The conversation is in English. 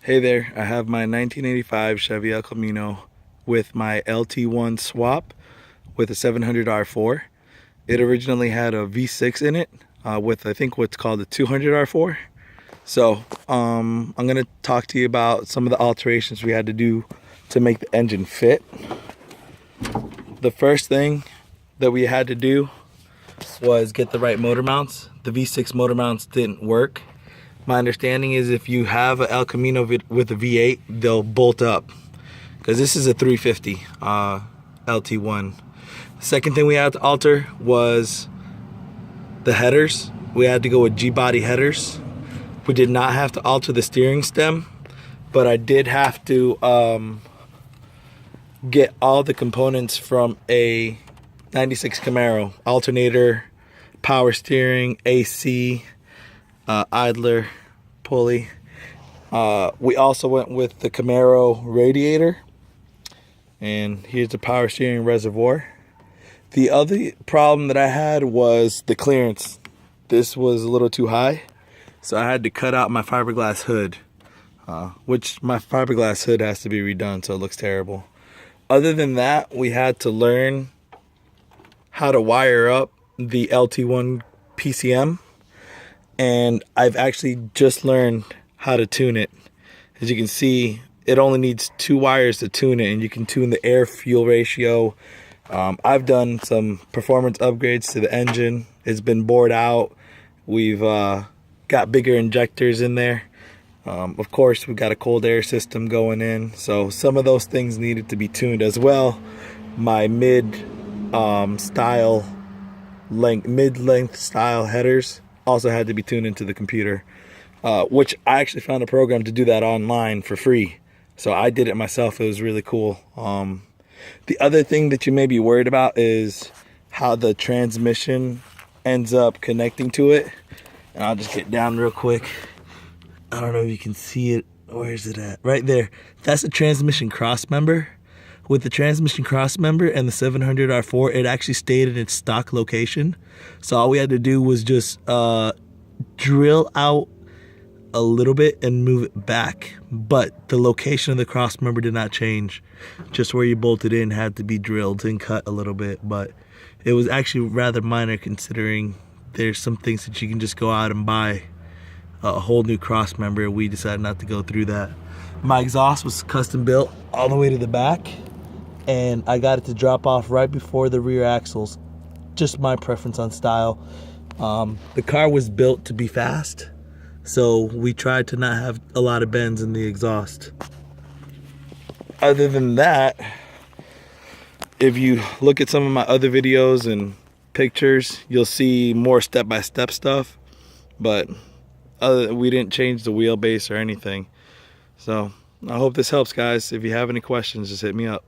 Hey there, I have my 1985 Chevy Camino with my LT1 swap with a 700R4. It originally had a V6 in it with I think what's called a 200R4. So I'm gonna talk to you about some of the alterations we had to do to make the engine fit. The first thing that we had to do was get the right motor mounts. The V6 motor mounts didn't work. My understanding is if you have an El Camino with a V8, they'll bolt up, because this is a 350 LT1. The second thing we had to alter was the headers. We had to go with G-body headers. We did not have to alter the steering stem, but I did have to get all the components from a 96 Camaro: alternator, power steering, AC, idler, pulley. We also went with the Camaro radiator, and here's the power steering reservoir. The other problem that I had was the clearance. This was a little too high, so I had to cut out my fiberglass hood, which my fiberglass hood has to be redone, so it looks terrible. Other than that, we had to learn how to wire up the LT1 PCM, and I've actually just learned how to tune it. As you can see, it only needs 2 wires to tune it, and you can tune the air-fuel ratio. I've done some performance upgrades to the engine. It's been bored out. We've got bigger injectors in there. Of course, we've got a cold air system going in, so some of those things needed to be tuned as well. My mid-length style headers also had to be tuned into the computer, which I actually found a program to do that online for free. So I did it myself. It was really cool. The other thing that you may be worried about is how the transmission ends up connecting to it. And I'll just get down real quick. I don't know if you can see it. Where is it at? Right there. That's the transmission crossmember. With the transmission crossmember and the 700R4, it actually stayed in its stock location. So all we had to do was just drill out a little bit and move it back. But the location of the crossmember did not change. Just where you bolted in had to be drilled and cut a little bit. But it was actually rather minor, considering there's some things that you can just go out and buy a whole new crossmember. We decided not to go through that. My exhaust was custom built all the way to the back, and I got it to drop off right before the rear axles. Just my preference on style. The car was built to be fast, so we tried to not have a lot of bends in the exhaust. Other than that, if you look at some of my other videos and pictures, you'll see more step-by-step stuff, but we didn't change the wheelbase or anything. So I hope this helps, guys. If you have any questions, just hit me up.